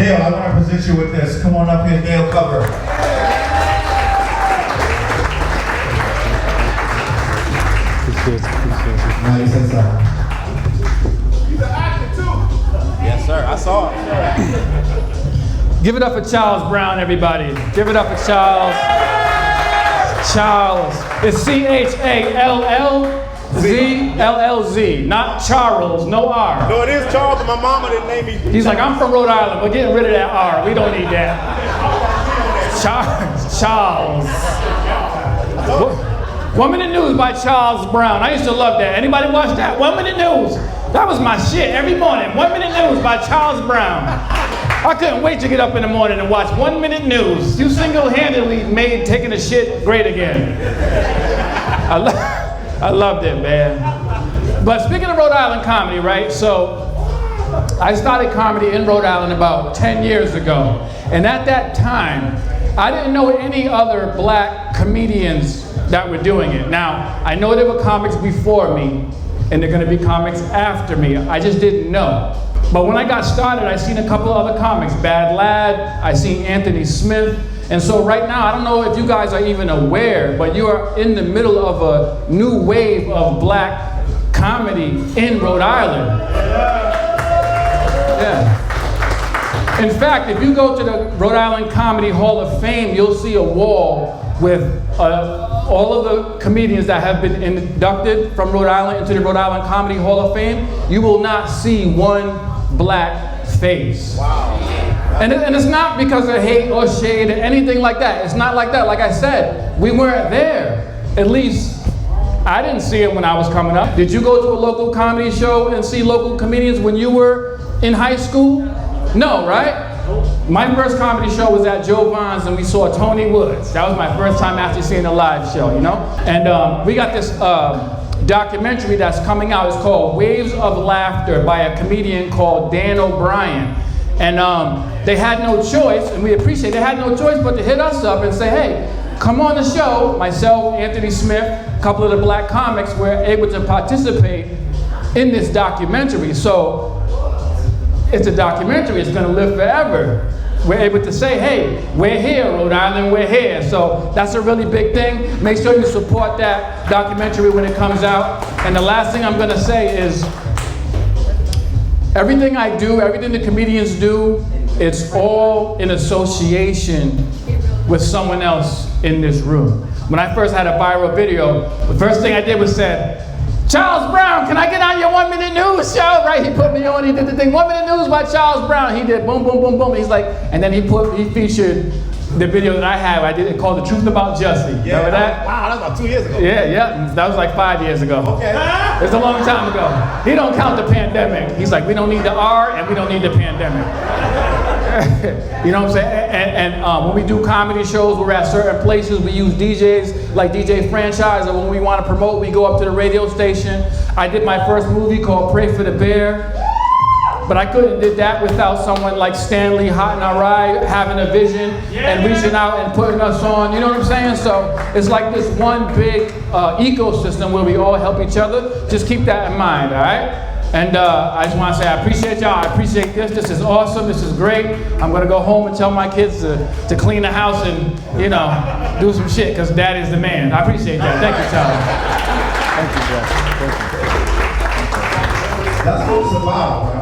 Dale, I want to present you with this. Come on up here, Dale Cover. Nice, that's all. He's an actor too. Yes, sir. I saw it. Give it up for Challz Brown, everybody. Give it up for Challz. Challz. It's C-H-A-L-L-Z-L-L-Z, not Charles, no R. No, it is Charles, but my mama didn't name me. He's like, I'm from Rhode Island. We're getting rid of that R. We don't need that. Charles. 1 Minute News by Challz Brown. I used to love that. Anybody watch that? 1 Minute News. That was my shit every morning. 1 Minute News by Challz Brown. I couldn't wait to get up in the morning and watch 1 Minute News. You single-handedly made taking a shit great again. I loved it, man. But speaking of Rhode Island comedy, right? So I started comedy in Rhode Island about 10 years ago. And at that time, I didn't know any other black comedians that were doing it. Now, I know there were comics before me, and they're gonna be comics after me. I just didn't know. But when I got started, I seen a couple other comics. Bad Lad, I seen Anthony Smith. And so right now, I don't know if you guys are even aware, but you are in the middle of a new wave of black comedy in Rhode Island. Yeah. In fact, if you go to the Rhode Island Comedy Hall of Fame, you'll see a wall with all of the comedians that have been inducted from Rhode Island into the Rhode Island Comedy Hall of Fame. You will not see one black face. Wow. And it's not because of hate or shade or anything like that. It's not like that. Like I said, we weren't there. At least I didn't see it when I was coming up. Did you go to a local comedy show and see local comedians when you were in high school? No, right? My first comedy show was at Joe Vaughn's and we saw Tony Woods. That was my first time after seeing a live show, you know? And we got this documentary that's coming out. It's called Waves of Laughter by a comedian called Dan O'Brien. And they had no choice, and we appreciate they had no choice but to hit us up and say, hey, come on the show. Myself, Anthony Smith, a couple of the black comics were able to participate in this documentary. So it's a documentary, it's gonna live forever. We're able to say, hey, we're here, Rhode Island, we're here. So that's a really big thing. Make sure you support that documentary when it comes out. And the last thing I'm gonna say is, everything I do, everything the comedians do, it's all in association with someone else in this room. When I first had a viral video, the first thing I did was said, Challz Brown, can I get on your 1 Minute News show? Right, he put me on, he did the thing, 1 Minute News by Challz Brown. He did boom, boom, boom, boom. He's like, and then he featured the video that I had. I did it called The Truth About Jussie. Yeah. Remember that? Wow, that was about 2 years ago. Yeah, that was like 5 years ago. Okay. It's a long time ago. He don't count the pandemic. He's like, we don't need the R and we don't need the pandemic. You know what I'm saying? And when we do comedy shows, we're at certain places, we use DJs like DJ Franchise, and when we want to promote, we go up to the radio station. I did my first movie called Pray for the Bear, but I couldn't did that without someone like Stanley Hot and Arai having a vision and reaching out and putting us on, you know what I'm saying? So it's like this one big ecosystem where we all help each other. Just keep that in mind, all right? And I just want to say I appreciate y'all. I appreciate this. This is awesome. This is great. I'm going to go home and tell my kids to clean the house and, you know, do some shit because daddy's the man. I appreciate that. Thank you, Challz. Thank you, Jeff. Thank you. That's what it's about.